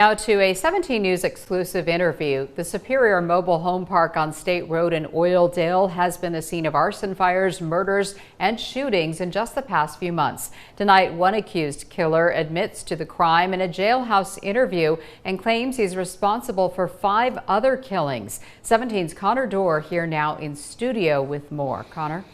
Now to a 17 News exclusive interview. The Superior Mobile Home Park on State Road in Oildale has been the scene of arson fires, murders, and shootings in just the past few months. Tonight, one accused killer admits to the crime in a jailhouse interview and claims he's responsible for 5 other killings. 17's Connor Dorr here now in studio with more. Connor?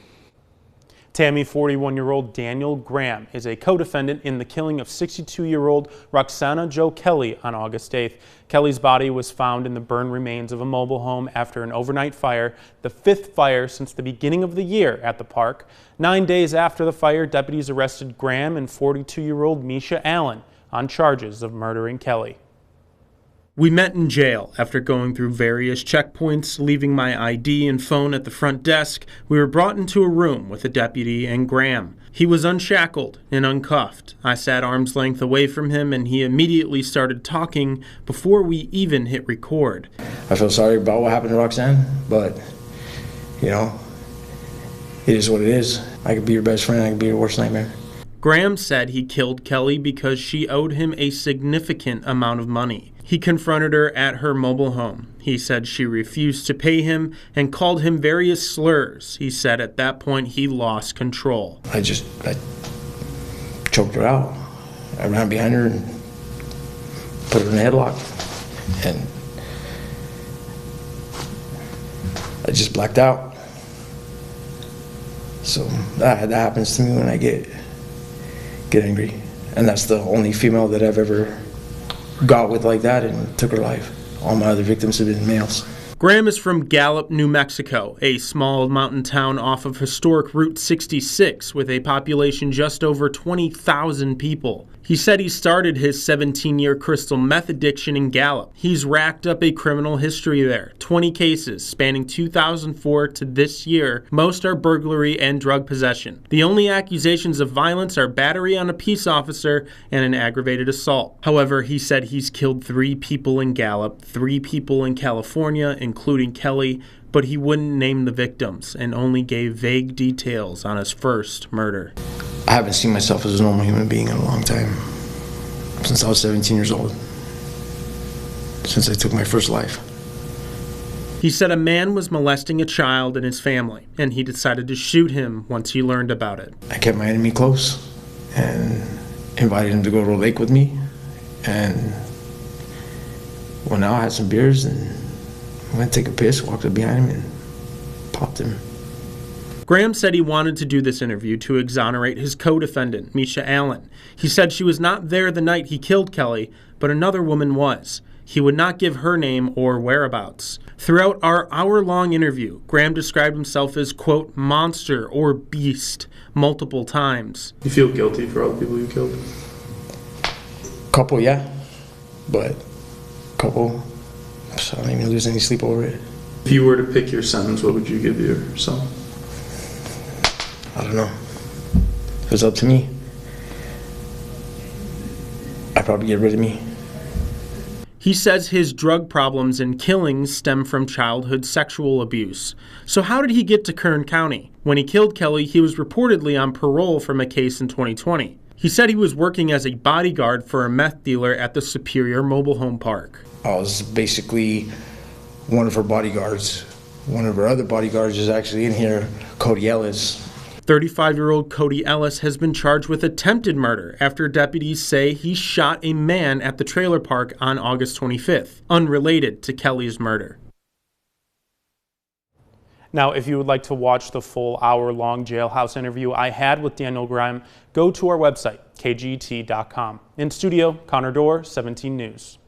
Tammy, 41-year-old Daniel Graham is a co-defendant in the killing of 62-year-old Roxana Jo Kelly on August 8th. Kelly's body was found in the burned remains of a mobile home after an overnight fire, the 5th fire since the beginning of the year at the park. 9 days after the fire, deputies arrested Graham and 42-year-old Misha Allen on charges of murdering Kelly. We met in jail after going through various checkpoints, leaving my ID and phone at the front desk. We were brought into a room with a deputy and Graham. He was unshackled and uncuffed. I sat arm's length away from him and he immediately started talking before we even hit record. I feel sorry about what happened to Roxanne, but you know, it is what it is. I could be your best friend, I could be your worst nightmare. Graham said he killed Kelly because she owed him a significant amount of money. He confronted her at her mobile home. He said she refused to pay him and called him various slurs. He said at that point he lost control. I choked her out. I ran behind her and put her in a headlock. And I just blacked out. So that happens to me when I get angry. And that's the only female that I've ever got with like that and took her life. All my other victims have been males. Graham is from Gallup, New Mexico, a small mountain town off of historic Route 66 with a population just over 20,000 people. He said he started his 17-year crystal meth addiction in Gallup. He's racked up a criminal history there, 20 cases spanning 2004 to this year. Most are burglary and drug possession. The only accusations of violence are battery on a peace officer and an aggravated assault. However, he said he's killed 3 people in Gallup, 3 people in California, including Kelly, but he wouldn't name the victims and only gave vague details on his first murder. I haven't seen myself as a normal human being in a long time, since I was 17 years old, since I took my first life. He said a man was molesting a child in his family, and he decided to shoot him once he learned about it. I kept my enemy close and invited him to go to a lake with me, and went out, had some beers, and went to take a piss, walked up behind him, and popped him. Graham said he wanted to do this interview to exonerate his co-defendant, Misha Allen. He said she was not there the night he killed Kelly, but another woman was. He would not give her name or whereabouts. Throughout our hour-long interview, Graham described himself as, quote, monster or beast multiple times. You feel guilty for all the people you killed? Couple, yeah, but couple, so I don't even lose any sleep over it. If you were to pick your sentence, what would you give yourself? I don't know. If it was up to me, I'd probably get rid of me. He says his drug problems and killings stem from childhood sexual abuse. So how did he get to Kern County? When he killed Kelly, he was reportedly on parole from a case in 2020. He said he was working as a bodyguard for a meth dealer at the Superior Mobile Home Park. I was basically one of her bodyguards. One of her other bodyguards is actually in here, Cody Ellis. 35-year-old Cody Ellis has been charged with attempted murder after deputies say he shot a man at the trailer park on August 25th, unrelated to Kelly's murder. Now, if you would like to watch the full hour-long jailhouse interview I had with Daniel Graham, go to our website, kget.com. In studio, Connor Dorr, 17 News.